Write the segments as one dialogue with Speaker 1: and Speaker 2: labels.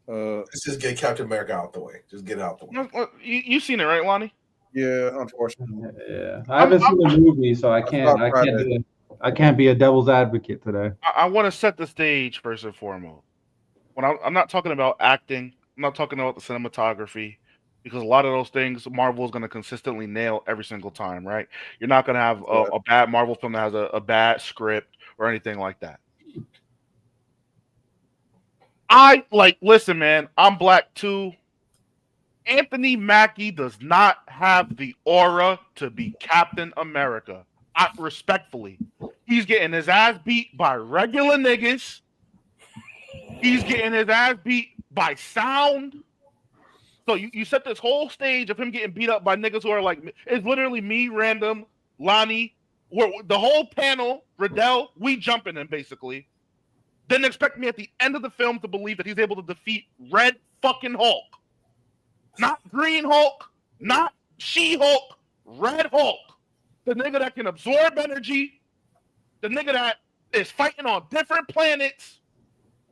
Speaker 1: Let's just get Captain America out the way. Just get it out the way.
Speaker 2: You seen it, right, Lonnie?
Speaker 1: Yeah, unfortunately.
Speaker 3: Yeah, I haven't seen the movie, so I
Speaker 1: I
Speaker 3: can't.
Speaker 1: saw
Speaker 3: I can't
Speaker 1: Friday.
Speaker 3: be. I can't be a devil's advocate today.
Speaker 2: I want to set the stage first and foremost. I'm not talking about acting, I'm not talking about the cinematography, because a lot of those things Marvel is going to consistently nail every single time, right? You're not going to have
Speaker 1: Right.
Speaker 2: a bad Marvel film that has a bad script or anything like that. Listen, man, I'm black too. Anthony Mackie does not have the aura to be Captain America. Respectfully, he's getting his ass beat by regular niggas. He's getting his ass beat by sound. So you set this whole stage of him getting beat up by niggas who are like, it's literally me, random, Lonnie, the whole panel, Riddell, we jumping him basically. Then expect me at the end of the film to believe that he's able to defeat Red fucking Hulk. Not Green Hulk, not She-Hulk, Red Hulk. The nigga that can absorb energy, the nigga that is fighting on different planets.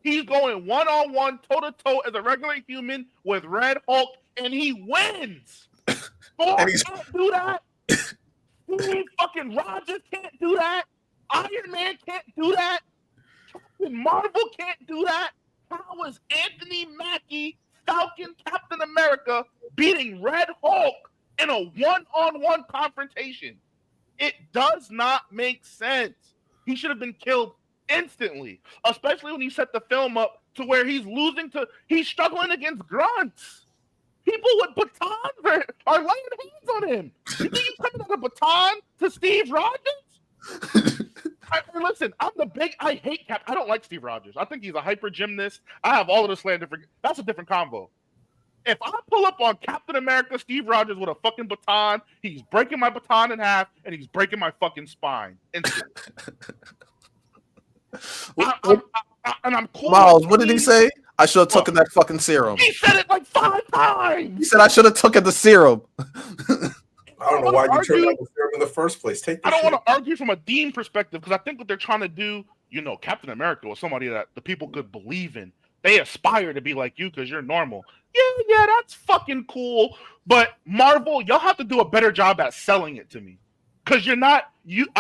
Speaker 2: He's going one-on-one, toe-to-toe as a regular human with Red Hulk, and he wins. Thor can't do that. Steve fucking Rogers can't do that. Iron Man can't do that. Captain Marvel can't do that. How is Anthony Mackie, Falcon Captain America, beating Red Hulk in a one-on-one confrontation? It does not make sense. He should have been killed instantly, especially when you set the film up to where he's struggling against grunts. People with batons are laying hands on him. You think he's coming at a baton to Steve Rogers? Listen, I hate Cap. I don't like Steve Rogers. I think he's a hyper gymnast. I have all of the slander for. That's a different convo. If I pull up on Captain America, Steve Rogers with a fucking baton, he's breaking my baton in half and he's breaking my fucking spine instantly. And I'm cool.
Speaker 1: Miles, what did he say? I should have taken that fucking serum.
Speaker 2: He said it like 5 times.
Speaker 1: He said I should have taken the serum.
Speaker 4: I don't know why you turned down the serum in the first place.
Speaker 2: I don't want to argue from a Dean perspective because I think what they're trying to do, Captain America was somebody that the people could believe in. They aspire to be like you because you're normal. Yeah, that's fucking cool. But Marvel, y'all have to do a better job at selling it to me. Because you're not losing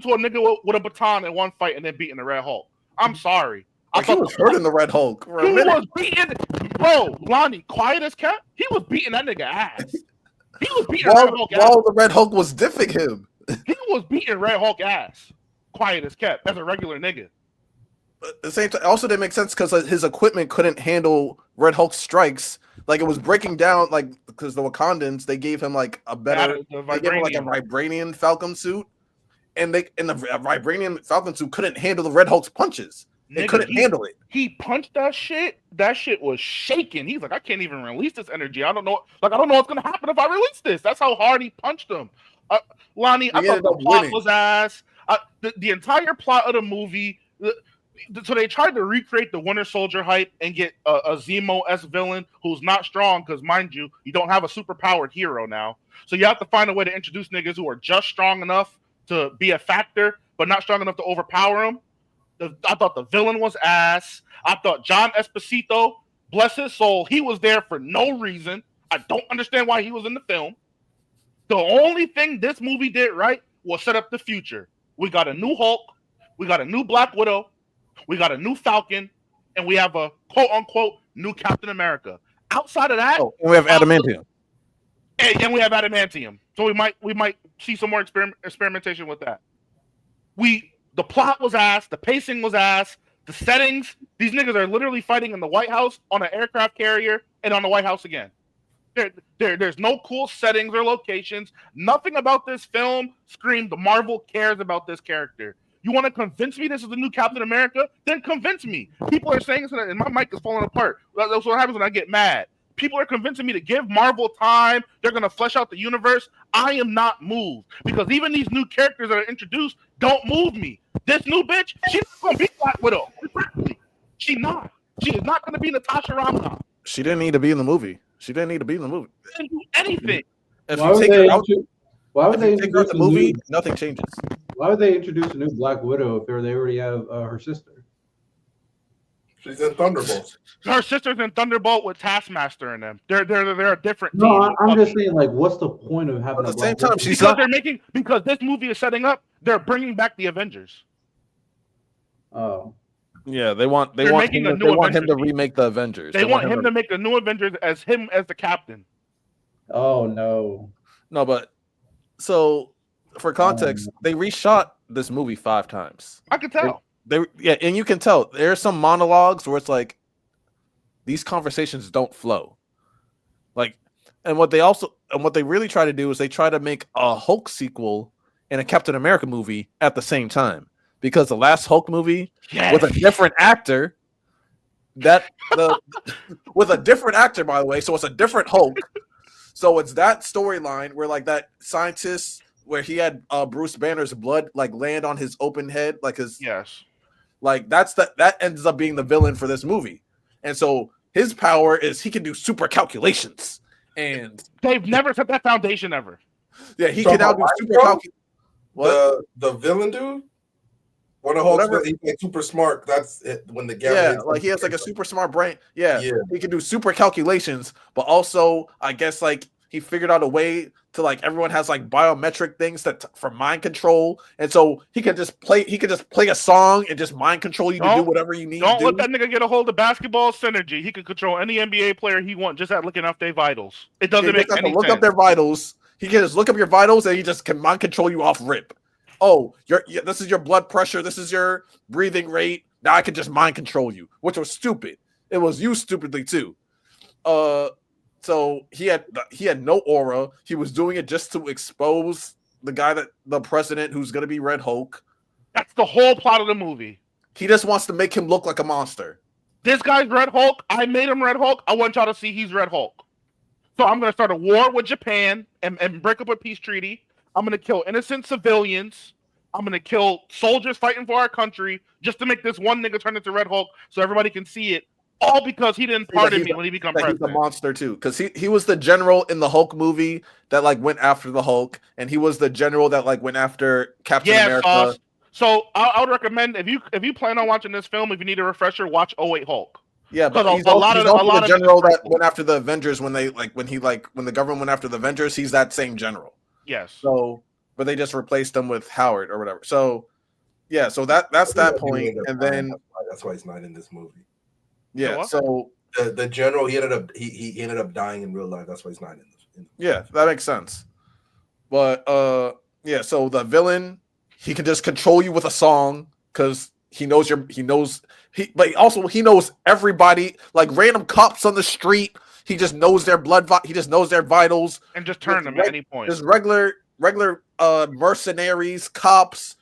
Speaker 2: to a nigga with a baton in one fight and then beating the Red Hulk. I'm sorry.
Speaker 1: He was hurting the Red Hulk.
Speaker 2: He was beating, bro, Lonnie, quiet as cat. He was beating that nigga ass. He was beating Red Hulk ass.
Speaker 1: While the Red Hulk was diffing him.
Speaker 2: He was beating Red Hulk ass. Quiet as cat. As a regular nigga.
Speaker 1: At the same time, also didn't make sense because his equipment couldn't handle Red Hulk's strikes. Like it was breaking down, because the Wakandans, they gave him like a better, they gave him like a vibranium Falcon suit, and the vibranium Falcon suit couldn't handle the Red Hulk's punches. They couldn't handle it.
Speaker 2: He punched that shit. That shit was shaking. He's like, I can't even release this energy. I don't know what's gonna happen if I release this. That's how hard he punched him. Lonnie, I thought the plot was ass. The entire plot of the movie. So they tried to recreate the Winter Soldier hype and get a Zemo-esque villain who's not strong because, mind you, you don't have a superpowered hero now. So you have to find a way to introduce niggas who are just strong enough to be a factor, but not strong enough to overpower them. I thought the villain was ass. I thought John Esposito, bless his soul, he was there for no reason. I don't understand why he was in the film. The only thing this movie did right was set up the future. We got a new Hulk. We got a new Black Widow. We got a new Falcon, and we have a quote-unquote new Captain America. Outside of that,
Speaker 1: and we have adamantium.
Speaker 2: And we have adamantium. So we might see some more experimentation with that. The plot was ass. The pacing was ass. The settings. These niggas are literally fighting in the White House, on an aircraft carrier, and on the White House again. There's no cool settings or locations. Nothing about this film screamed the Marvel cares about this character. You want to convince me this is the new Captain America? Then convince me. People are saying this, and my mic is falling apart. That's what happens when I get mad. People are convincing me to give Marvel time. They're going to flesh out the universe. I am not moved because even these new characters that are introduced don't move me. This new bitch, she's not going to be Black Widow. She's not. She is not going to be Natasha Romanoff.
Speaker 1: She didn't need to be in the movie. She didn't need to be in the movie.
Speaker 2: She didn't do anything.
Speaker 3: Why would they take
Speaker 1: out the movie? Nothing changes.
Speaker 3: Why would they introduce a new Black Widow if they already have her sister?
Speaker 4: She's in Thunderbolts.
Speaker 2: Her sister's in Thunderbolt with Taskmaster in them. They're a different team.
Speaker 3: No, I'm just saying, like, what's the point of having
Speaker 1: at the same time? She's
Speaker 2: because because this movie is setting up. They're bringing back the Avengers.
Speaker 3: Oh.
Speaker 1: Yeah, they want him to remake the Avengers.
Speaker 2: They want him to make the new Avengers as him as the captain.
Speaker 3: Oh no.
Speaker 1: No, but so for context, they reshot this movie 5 times.
Speaker 2: I could tell.
Speaker 1: And you can tell there's some monologues where it's like these conversations don't flow. Like, and what they really try to do is they try to make a Hulk sequel and a Captain America movie at the same time. Because the last Hulk movie with a different actor, with a different actor, by the way, so it's a different Hulk. So it's that storyline where like that scientist where he had Bruce Banner's blood like land on his open head, like his like that ends up being the villain for this movie. And so his power is he can do super calculations, and
Speaker 2: they've never set that foundation ever.
Speaker 1: Yeah, he can now do super calculations.
Speaker 4: The villain dude. One of Hulk's he's like super smart. That's it. When the
Speaker 1: like he has like a super smart brain. Yeah, he can do super calculations, but also I guess like he figured out a way to like everyone has like biometric things for mind control, and so he can just play a song and just mind control you to do whatever you need.
Speaker 2: Don't let that nigga get a hold of basketball synergy. He can control any NBA player he wants just at looking up their vitals. It doesn't make any sense.
Speaker 1: Look up their vitals. He can just look up your vitals and he just can mind control you off rip. Oh, this is your blood pressure. This is your breathing rate. Now I can just mind control you, which was stupid. It was used stupidly too. So he had no aura. He was doing it just to expose the president who's going to be Red Hulk.
Speaker 2: That's the whole plot of the movie.
Speaker 1: He just wants to make him look like a monster.
Speaker 2: This guy's Red Hulk. I made him Red Hulk. I want y'all to see he's Red Hulk. So I'm going to start a war with Japan and break up a peace treaty. I'm going to kill innocent civilians. I'm going to kill soldiers fighting for our country just to make this one nigga turn into Red Hulk so everybody can see it. All because he didn't pardon me when he became president.
Speaker 1: He's a monster too, because he was the general in the Hulk movie that like went after the Hulk, and he was the general that like went after Captain America.
Speaker 2: So I would recommend if you plan on watching this film, if you need a refresher, watch 08 Hulk.
Speaker 1: Yeah, but he's a lot of the general that went after the Avengers when the government went after the Avengers. He's that same general.
Speaker 2: Yes.
Speaker 1: So, but they just replaced him with Howard or whatever. So, yeah. So that's that point, and then
Speaker 4: that's why he's not in this movie.
Speaker 1: Yeah. So
Speaker 4: the general he ended up dying in real life. That's why he's not in this.
Speaker 1: Yeah, that makes sense. But yeah. So the villain, he can just control you with a song because he knows but also he knows everybody, like random cops on the street. He just knows their he just knows their vitals
Speaker 2: and just turn them at any point.
Speaker 1: Just regular mercenaries, cops,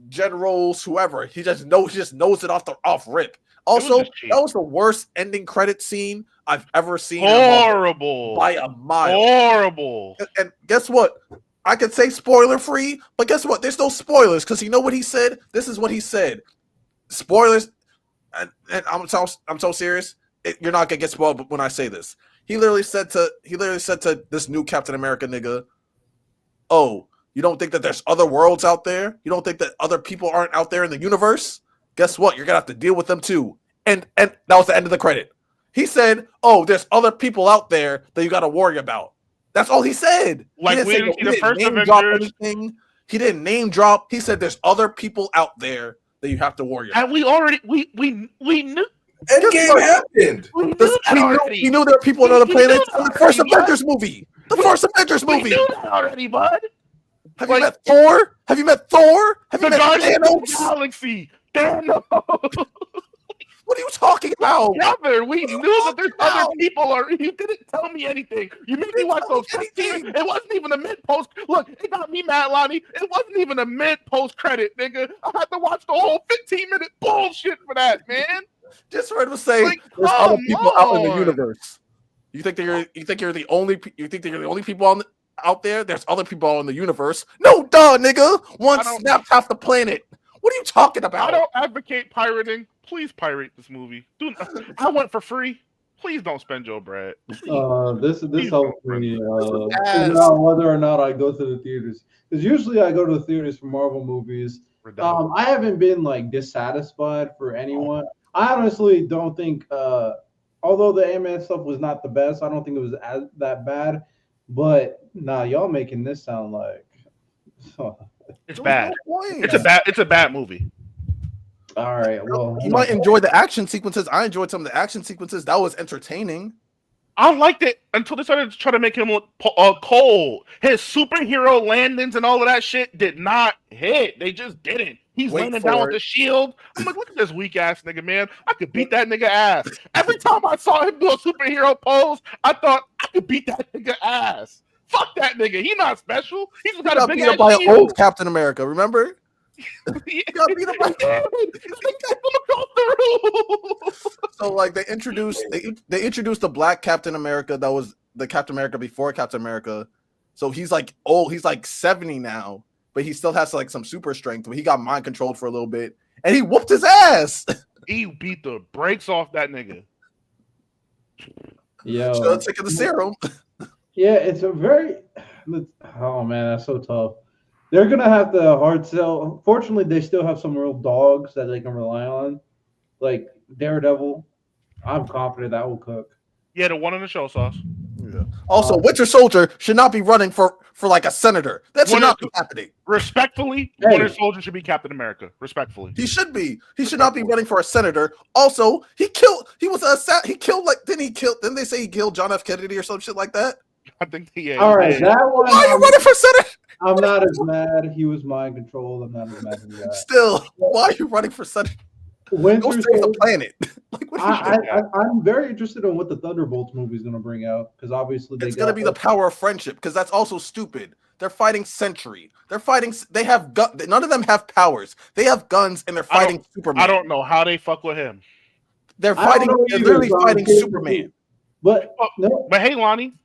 Speaker 1: generals, whoever. He just knows it off rip. Also, that was the worst ending credit scene I've ever seen.
Speaker 2: Horrible.
Speaker 1: By a mile.
Speaker 2: Horrible.
Speaker 1: And guess what? I could say spoiler free, but guess what? There's no spoilers because you know what he said? This is what he said. Spoilers. And I'm so serious. You're not gonna get spoiled when I say this. He literally said to this new Captain America nigga, "Oh, you don't think that there's other worlds out there? You don't think that other people aren't out there in the universe? Guess what? You're gonna have to deal with them too." And that was the end of the credit. He said, "Oh, there's other people out there that you got to worry about." That's all he said.
Speaker 2: Like we didn't see the first Avengers.
Speaker 1: He didn't name drop. He said, "There's other people out there that you have to worry about."
Speaker 2: And we already we knew.
Speaker 4: Endgame happened.
Speaker 1: We knew there were people on other planets in the first Avengers movie. The first Avengers movie.
Speaker 2: We knew that already, bud.
Speaker 1: Have you met Thor? Have you met Thor? Have you met
Speaker 2: Guardians of the Galaxy? Thanos.
Speaker 1: What are you talking about?
Speaker 2: Together, we knew that there's other people. You didn't tell me anything. You made me watch those 15. It wasn't even a mid-post. Look, it got me mad, Lonnie. It wasn't even a mid-post credit, nigga. I had to watch the whole 15-minute bullshit for that, man.
Speaker 1: Just heard him say there's other people out in the universe. You think you're the only people out there? There's other people in the universe. No, duh, nigga. One snapped half the planet. What are you talking about?
Speaker 2: I don't advocate pirating. Please pirate this movie. I went for free. Please don't spend your bread.
Speaker 3: This helps me figure out whether or not I go to the theaters. Because usually I go to the theaters for Marvel movies. I haven't been like dissatisfied for anyone. I honestly don't think, although the Ant-Man stuff was not the best, I don't think it was that bad. But nah, y'all making this sound like
Speaker 2: it's bad. It's a bad movie.
Speaker 3: All right. Well,
Speaker 1: you might enjoy the action sequences. I enjoyed some of the action sequences. That was entertaining.
Speaker 2: I liked it until they started to try to make him look cold. His superhero landings and all of that shit did not hit. They just didn't. He's landing down with the shield. I'm like, look at this weak ass nigga, man. I could beat that nigga ass. Every time I saw him do a superhero pose, I thought I could beat that nigga ass. Fuck that nigga. He not special. He just got a big ass
Speaker 1: by
Speaker 2: shield.
Speaker 1: an old Captain America. Remember? He got beat up by So like they introduced the black Captain America that was the Captain America before Captain America. So he's like old, he's like 70 now, but he still has like some super strength. But he got mind controlled for a little bit and he whooped his ass.
Speaker 2: He beat the brakes off that nigga.
Speaker 3: Yo,
Speaker 1: should have taken the serum.
Speaker 3: Yeah, it's a very oh man, that's so tough. They're gonna have to hard sell. Fortunately, they still have some real dogs that they can rely on, like Daredevil. I'm confident that will cook.
Speaker 2: Yeah, the one in the show sauce.
Speaker 1: Yeah. Also, Winter Soldier should not be running for like a senator. That should not be happening.
Speaker 2: Respectfully, Winter Soldier should be Captain America. Respectfully,
Speaker 1: he should be. He should not be running for a senator. Also, he killed. He was he killed like. Didn't they say he killed John F. Kennedy or some shit like that?
Speaker 2: I think he.
Speaker 3: All right, that one.
Speaker 1: Why are you running for senator?
Speaker 3: I'm not as mad. He was mind controlled. I'm not as mad as that.
Speaker 1: Still, why are you running for senator? Go save the planet.
Speaker 3: I'm very interested in what the Thunderbolts movie is going to bring out because obviously
Speaker 1: it's going to be the power of friendship because that's also stupid. They're fighting Sentry. They're fighting. They have none of them have powers. They have guns and they're fighting Superman.
Speaker 2: I don't know how they fuck with him.
Speaker 1: They're fighting. They're literally fighting Superman.
Speaker 3: But
Speaker 2: hey, Lonnie,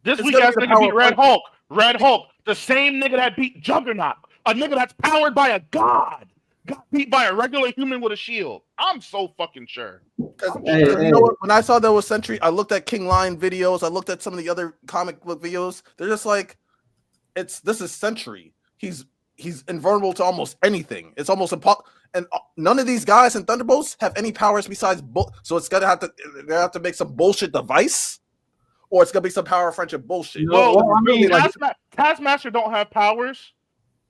Speaker 2: this week ass nigga beat Red Hulk. Red Hulk, the same nigga that beat Juggernaut, a nigga that's powered by a god, got beat by a regular human with a shield. I'm so fucking sure.
Speaker 1: You know what? When I saw there was Sentry, I looked at King Lion videos. I looked at some of the other comic book videos. They're just like, this is Sentry. He's invulnerable to almost anything. It's almost impossible. And none of these guys in Thunderbolts have any powers besides so it's gonna have to make some bullshit device. Or it's gonna be some power of friendship bullshit.
Speaker 2: Well, I mean, Taskmaster don't have powers,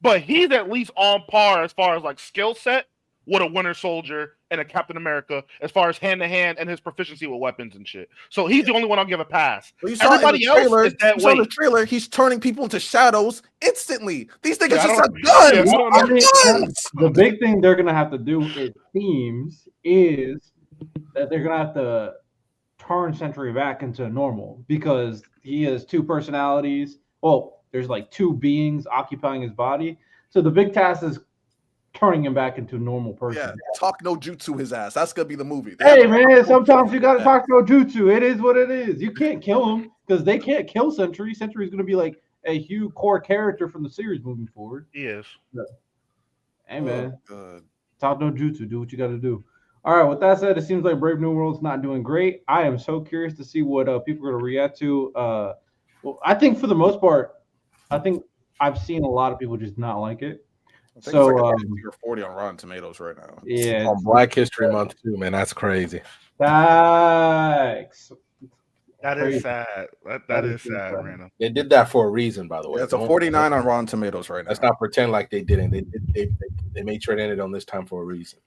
Speaker 2: but he's at least on par as far as like skill set with a Winter Soldier and a Captain America, as far as hand to hand and his proficiency with weapons and shit. So he's the only one I'll give a pass.
Speaker 1: Well, everybody else is that way. In the trailer, he's turning people into shadows instantly. These niggas just have guns.
Speaker 3: The big thing they're gonna have to do, it seems, is that they're gonna have to turn Sentry back into normal because he has two personalities. Well, there's like two beings occupying his body. So the big task is turning him back into a normal person.
Speaker 1: Yeah, talk no jutsu his ass. That's gonna be the movie.
Speaker 3: Hey man, sometimes you gotta talk no jutsu. It is what it is. You can't kill him because they can't kill Sentry. Sentry's gonna be like a huge core character from the series moving forward.
Speaker 2: He is.
Speaker 3: Yeah. Hey man, talk no jutsu. Do what you gotta do. All right, with that said, it seems like Brave New World's not doing great. I am so curious to see what people are going to react to. Well, I think for the most part, I think I've seen a lot of people just not like it. So
Speaker 1: it's like 40 on Rotten Tomatoes right now.
Speaker 3: Yeah,
Speaker 5: on Black History Month too, man. That's crazy.
Speaker 3: Thanks.
Speaker 2: That is sad. That is sad, Random.
Speaker 5: They did that for a reason, by the way.
Speaker 1: Yeah, it's a 49 on Rotten Tomatoes right now.
Speaker 5: Let's not pretend like they didn't. They made sure it ended on this time for a reason.